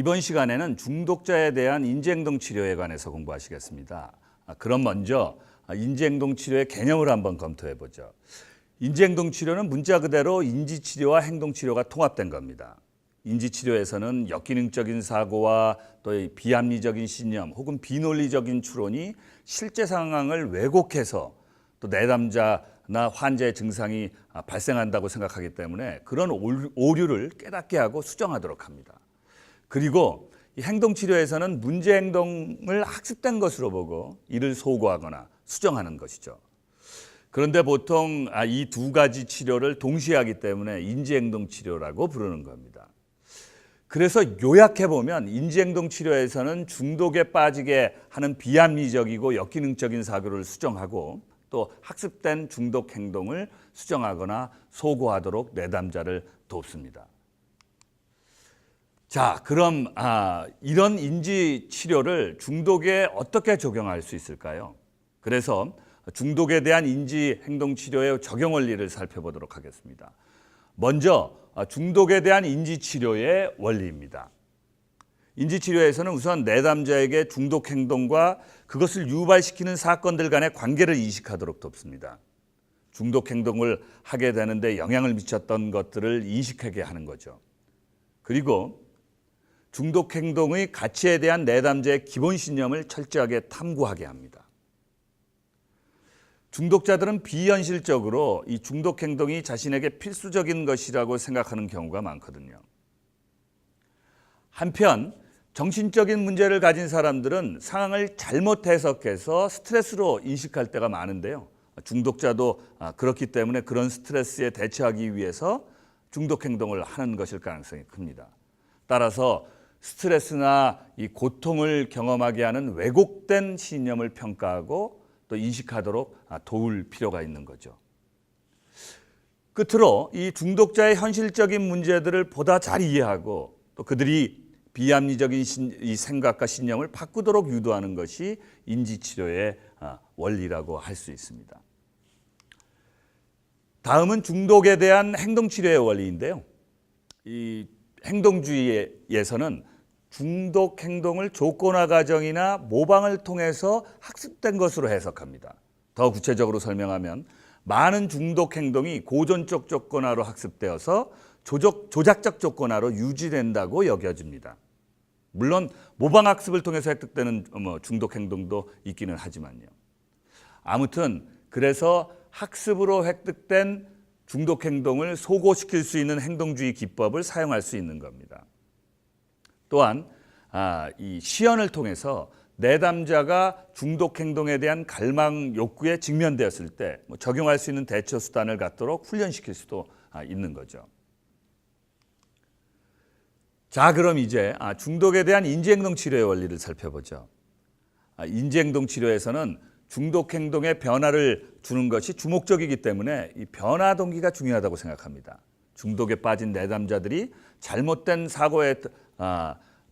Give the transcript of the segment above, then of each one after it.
이번 시간에는 중독자에 대한 인지행동 치료에 관해서 공부하시겠습니다. 그럼 먼저 인지행동 치료의 개념을 한번 검토해 보죠. 인지행동 치료는 문자 그대로 인지치료와 행동치료가 통합된 겁니다. 인지치료에서는 역기능적인 사고와 또 비합리적인 신념 혹은 비논리적인 추론이 실제 상황을 왜곡해서 또 내담자나 환자의 증상이 발생한다고 생각하기 때문에 그런 오류를 깨닫게 하고 수정하도록 합니다. 그리고 이 행동치료에서는 문제 행동을 학습된 것으로 보고 이를 소거하거나 수정하는 것이죠. 그런데 보통 이 두 가지 치료를 동시에 하기 때문에 인지행동치료라고 부르는 겁니다. 그래서 요약해보면 인지행동치료에서는 중독에 빠지게 하는 비합리적이고 역기능적인 사고를 수정하고 또 학습된 중독 행동을 수정하거나 소거하도록 내담자를 돕습니다. 자, 그럼 이런 인지치료를 중독에 어떻게 적용할 수 있을까요? 그래서 중독에 대한 인지행동치료의 적용 원리를 살펴보도록 하겠습니다. 먼저 중독에 대한 인지치료의 원리입니다. 인지치료에서는 우선 내담자에게 중독 행동과 그것을 유발시키는 사건들 간의 관계를 인식하도록 돕습니다. 중독 행동을 하게 되는데 영향을 미쳤던 것들을 인식하게 하는 거죠. 그리고 중독 행동의 가치에 대한 내담자의 기본 신념을 철저하게 탐구하게 합니다. 중독자들은 비현실적으로 이 중독 행동이 자신에게 필수적인 것이라고 생각하는 경우가 많거든요. 한편 정신적인 문제를 가진 사람들은 상황을 잘못 해석해서 스트레스로 인식할 때가 많은데요. 중독자도 그렇기 때문에 그런 스트레스에 대처하기 위해서 중독 행동을 하는 것일 가능성이 큽니다. 따라서 스트레스나 이 고통을 경험하게 하는 왜곡된 신념을 평가하고 또 인식하도록 도울 필요가 있는 거죠. 끝으로 이 중독자의 현실적인 문제들을 보다 잘 이해하고 또 그들이 비합리적인 이 생각과 신념을 바꾸도록 유도하는 것이 인지치료의 원리라고 할 수 있습니다. 다음은 중독에 대한 행동치료의 원리인데요. 이 행동주의에서는 중독 행동을 조건화 가정이나 모방을 통해서 학습된 것으로 해석합니다. 더 구체적으로 설명하면 많은 중독 행동이 고전적 조건화로 학습되어서 조작적 조건화로 유지된다고 여겨집니다. 물론 모방 학습을 통해서 획득되는 중독 행동도 있기는 하지만요. 아무튼 그래서 학습으로 획득된 중독 행동을 소거시킬 수 있는 행동주의 기법을 사용할 수 있는 겁니다. 또한 이 시연을 통해서 내담자가 중독 행동에 대한 갈망 욕구에 직면되었을 때 적용할 수 있는 대처 수단을 갖도록 훈련시킬 수도 있는 거죠. 자, 그럼 이제 중독에 대한 인지행동 치료의 원리를 살펴보죠. 인지행동 치료에서는 중독 행동에 변화를 주는 것이 주목적이기 때문에 이 변화 동기가 중요하다고 생각합니다. 중독에 빠진 내담자들이 잘못된 사고의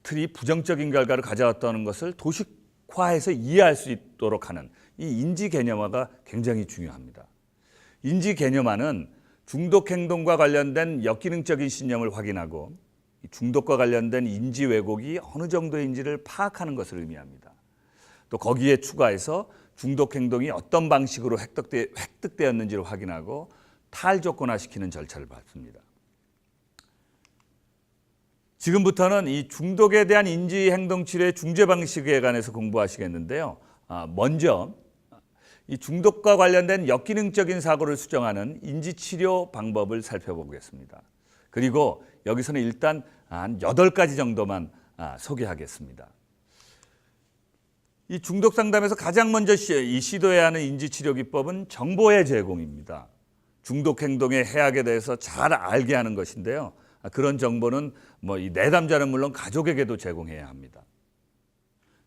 틀이 부정적인 결과를 가져왔다는 것을 도식화해서 이해할 수 있도록 하는 이 인지 개념화가 굉장히 중요합니다. 인지 개념화는 중독 행동과 관련된 역기능적인 신념을 확인하고 중독과 관련된 인지 왜곡이 어느 정도인지를 파악하는 것을 의미합니다. 또 거기에 추가해서 중독 행동이 어떤 방식으로 획득되었는지를 확인하고 탈조건화시키는 절차를 밟습니다. 지금부터는 이 중독에 대한 인지행동치료의 중재 방식에 관해서 공부하시겠는데요. 먼저 이 중독과 관련된 역기능적인 사고를 수정하는 인지치료 방법을 살펴보겠습니다. 그리고 여기서는 일단 한 8가지 정도만 소개하겠습니다. 이 중독 상담에서 가장 먼저 시도해야 하는 인지치료 기법은 정보의 제공입니다. 중독 행동의 해악에 대해서 잘 알게 하는 것인데요. 그런 정보는 이 내담자는 물론 가족에게도 제공해야 합니다.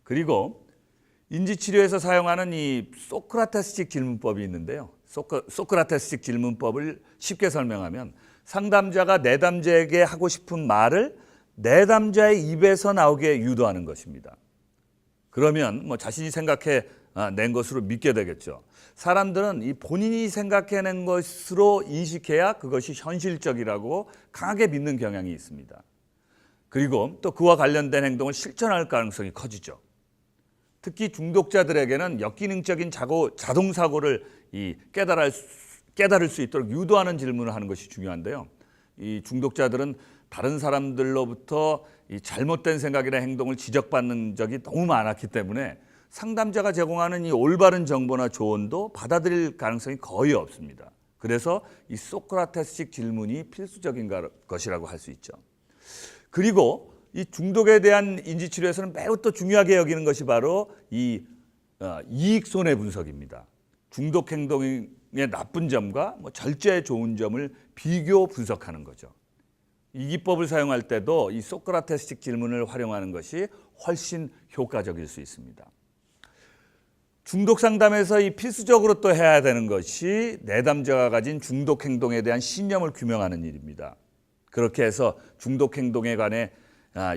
그리고 인지치료에서 사용하는 이 소크라테스식 질문법이 있는데요. 소크라테스식 질문법을 쉽게 설명하면 상담자가 내담자에게 하고 싶은 말을 내담자의 입에서 나오게 유도하는 것입니다. 그러면 자신이 생각해 낸 것으로 믿게 되겠죠. 사람들은 이 본인이 생각해낸 것으로 인식해야 그것이 현실적이라고 강하게 믿는 경향이 있습니다. 그리고 또 그와 관련된 행동을 실천할 가능성이 커지죠. 특히 중독자들에게는 역기능적인 자동사고를 깨달을 수 있도록 유도하는 질문을 하는 것이 중요한데요. 이 중독자들은 다른 사람들로부터 이 잘못된 생각이나 행동을 지적받는 적이 너무 많았기 때문에 상담자가 제공하는 이 올바른 정보나 조언도 받아들일 가능성이 거의 없습니다. 그래서 이 소크라테스식 질문이 필수적인 것이라고 할 수 있죠. 그리고 이 중독에 대한 인지치료에서는 매우 또 중요하게 여기는 것이 바로 이 이익 손해 분석입니다. 중독 행동의 나쁜 점과 절제의 좋은 점을 비교 분석하는 거죠. 이 기법을 사용할 때도 이 소크라테스식 질문을 활용하는 것이 훨씬 효과적일 수 있습니다. 중독 상담에서 이 필수적으로 또 해야 되는 것이 내담자가 가진 중독 행동에 대한 신념을 규명하는 일입니다. 그렇게 해서 중독 행동에 관해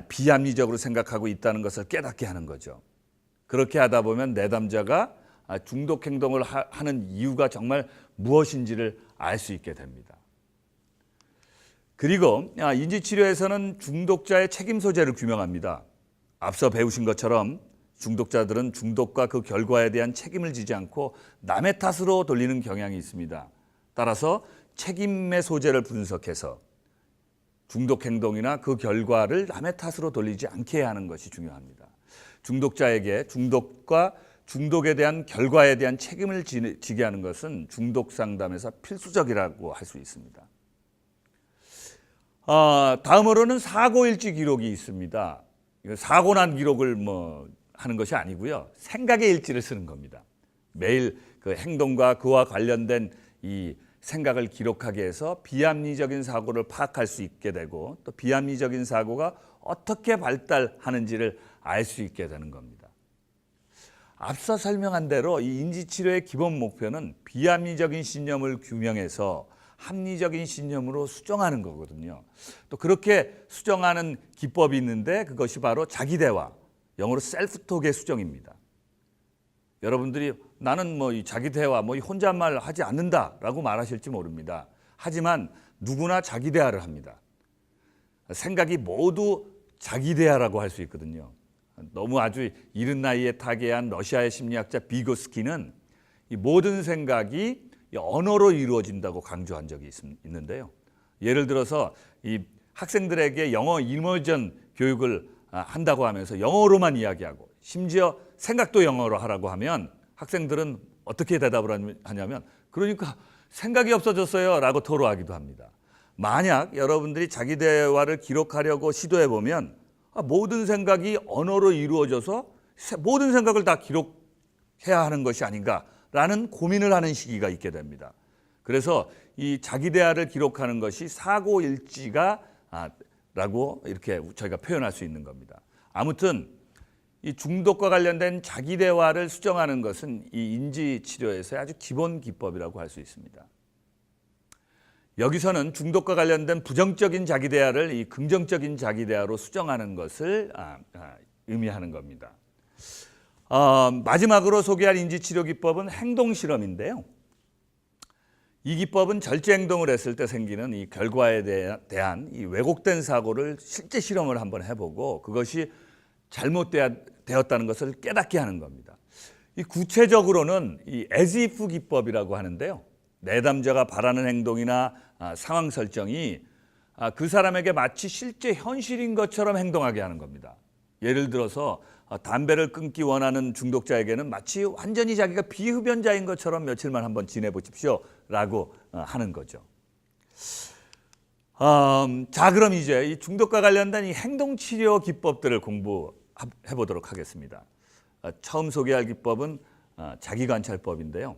비합리적으로 생각하고 있다는 것을 깨닫게 하는 거죠. 그렇게 하다 보면 내담자가 중독 행동을 하는 이유가 정말 무엇인지를 알 수 있게 됩니다. 그리고 인지치료에서는 중독자의 책임 소재를 규명합니다. 앞서 배우신 것처럼 중독자들은 중독과 그 결과에 대한 책임을 지지 않고 남의 탓으로 돌리는 경향이 있습니다. 따라서 책임의 소재를 분석해서 중독 행동이나 그 결과를 남의 탓으로 돌리지 않게 해야 하는 것이 중요합니다. 중독자에게 중독과 중독에 대한 결과에 대한 책임을 지게 하는 것은 중독 상담에서 필수적이라고 할 수 있습니다. 다음으로는 사고일지 기록이 있습니다. 사고 난 기록을 하는 것이 아니고요. 생각의 일지를 쓰는 겁니다. 매일 그 행동과 그와 관련된 이 생각을 기록하게 해서 비합리적인 사고를 파악할 수 있게 되고 또 비합리적인 사고가 어떻게 발달하는지를 알 수 있게 되는 겁니다. 앞서 설명한 대로 이 인지치료의 기본 목표는 비합리적인 신념을 규명해서 합리적인 신념으로 수정하는 거거든요. 또 그렇게 수정하는 기법이 있는데 그것이 바로 자기대화, 영어로 셀프톡의 수정입니다. 여러분들이 나는 이 자기대화, 이 혼잣말 하지 않는다라고 말하실지 모릅니다. 하지만 누구나 자기대화를 합니다. 생각이 모두 자기대화라고 할 수 있거든요. 너무 아주 이른 나이에 타계한 러시아의 심리학자 비고스키는 이 모든 생각이 언어로 이루어진다고 강조한 적이 있는데요. 예를 들어서 이 학생들에게 영어 이머전 교육을 한다고 하면서 영어로만 이야기하고 심지어 생각도 영어로 하라고 하면 학생들은 어떻게 대답을 하냐면 그러니까 생각이 없어졌어요 라고 토로하기도 합니다. 만약 여러분들이 자기 대화를 기록하려고 시도해 보면 모든 생각이 언어로 이루어져서 모든 생각을 다 기록해야 하는 것이 아닌가라는 고민을 하는 시기가 있게 됩니다. 그래서 이 자기 대화를 기록하는 것이 사고일지가 라고 이렇게 저희가 표현할 수 있는 겁니다. 아무튼 이 중독과 관련된 자기 대화를 수정하는 것은 이 인지 치료에서의 아주 기본 기법이라고 할 수 있습니다. 여기서는 중독과 관련된 부정적인 자기 대화를 이 긍정적인 자기 대화로 수정하는 것을 의미하는 겁니다. 마지막으로 소개할 인지 치료 기법은 행동 실험인데요. 이 기법은 절제 행동을 했을 때 생기는 이 결과에 대한 이 왜곡된 사고를 실제 실험을 한번 해보고 그것이 잘못되었다는 것을 깨닫게 하는 겁니다. 이 구체적으로는 이 as if 기법이라고 하는데요. 내담자가 바라는 행동이나 상황 설정이 그 사람에게 마치 실제 현실인 것처럼 행동하게 하는 겁니다. 예를 들어서 담배를 끊기 원하는 중독자에게는 마치 완전히 자기가 비흡연자인 것처럼 며칠만 한번 지내보십시오 라고 하는 거죠. 자, 그럼 이제 이 중독과 관련된 이 행동치료 기법들을 공부해 보도록 하겠습니다. 처음 소개할 기법은 자기관찰법인데요.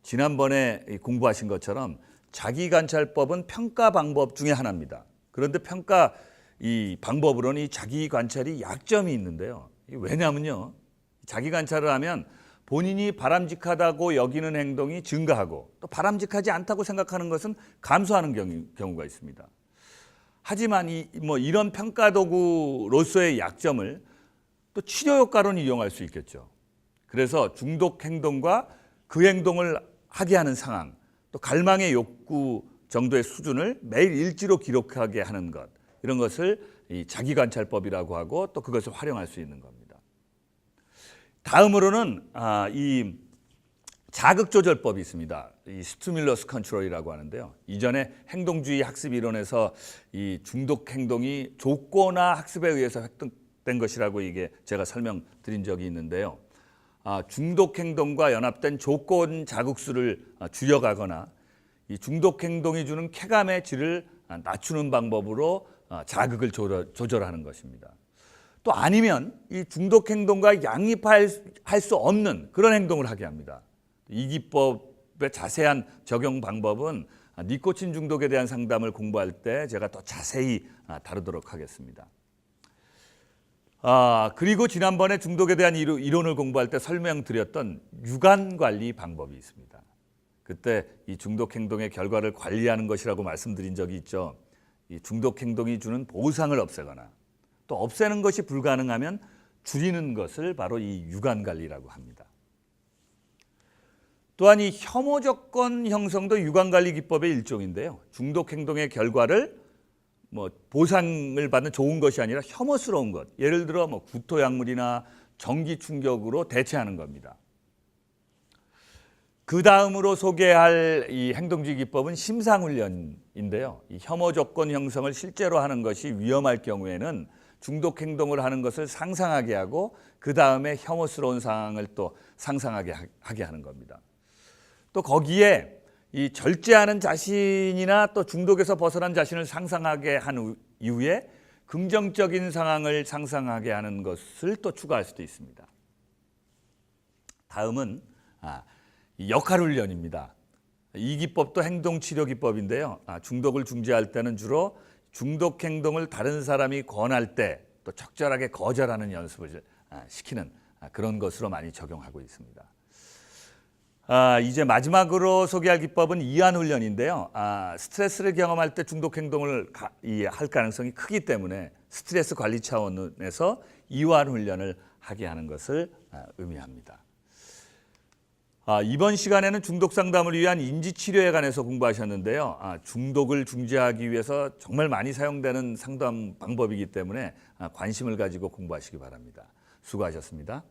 지난번에 공부하신 것처럼 자기관찰법은 평가 방법 중에 하나입니다. 그런데 평가 이 방법으로는 이 자기관찰이 약점이 있는데요. 왜냐하면요, 자기관찰을 하면 본인이 바람직하다고 여기는 행동이 증가하고 또 바람직하지 않다고 생각하는 것은 감소하는 경우가 있습니다. 하지만 이런 평가 도구로서의 약점을 또 치료 효과로는 이용할 수 있겠죠. 그래서 중독 행동과 그 행동을 하게 하는 상황, 또 갈망의 욕구 정도의 수준을 매일 일지로 기록하게 하는 것, 이런 것을 이 자기관찰법이라고 하고 또 그것을 활용할 수 있는 겁니다. 다음으로는 이 자극조절법이 있습니다. 이 스티뮬러스 컨트롤이라고 하는데요. 이전에 행동주의 학습 이론에서 이 중독 행동이 조건화 학습에 의해서 획득된 것이라고 이게 제가 설명드린 적이 있는데요. 중독 행동과 연합된 조건 자극수를 줄여가거나 이 중독 행동이 주는 쾌감의 질을 낮추는 방법으로 자극을 조절하는 것입니다. 또 아니면 이 중독 행동과 양립할 수 없는 그런 행동을 하게 합니다. 이 기법의 자세한 적용 방법은 니코틴 중독에 대한 상담을 공부할 때 제가 더 자세히 다루도록 하겠습니다. 그리고 지난번에 중독에 대한 이론을 공부할 때 설명드렸던 유관관리 방법이 있습니다. 그때 이 중독 행동의 결과를 관리하는 것이라고 말씀드린 적이 있죠. 이 중독 행동이 주는 보상을 없애거나 또 없애는 것이 불가능하면 줄이는 것을 바로 이 유관관리라고 합니다. 또한 이 혐오 조건 형성도 유관관리 기법의 일종인데요. 중독 행동의 결과를 보상을 받는 좋은 것이 아니라 혐오스러운 것, 예를 들어 구토 약물이나 전기 충격으로 대체하는 겁니다. 그 다음으로 소개할 이 행동주의 기법은 심상훈련인데요. 이 혐오 조건 형성을 실제로 하는 것이 위험할 경우에는 중독 행동을 하는 것을 상상하게 하고 그 다음에 혐오스러운 상황을 또 상상하게 하게 하는 겁니다. 또 거기에 이 절제하는 자신이나 또 중독에서 벗어난 자신을 상상하게 한 이후에 긍정적인 상황을 상상하게 하는 것을 또 추가할 수도 있습니다. 다음은 역할 훈련입니다. 이 기법도 행동치료 기법인데요. 중독을 중재할 때는 주로 중독 행동을 다른 사람이 권할 때 또 적절하게 거절하는 연습을 시키는 그런 것으로 많이 적용하고 있습니다. 이제 마지막으로 소개할 기법은 이완 훈련인데요. 스트레스를 경험할 때 중독 행동을 할 가능성이 크기 때문에 스트레스 관리 차원에서 이완 훈련을 하게 하는 것을 의미합니다. 이번 시간에는 중독 상담을 위한 인지치료에 관해서 공부하셨는데요. 중독을 중재하기 위해서 정말 많이 사용되는 상담 방법이기 때문에 관심을 가지고 공부하시기 바랍니다. 수고하셨습니다.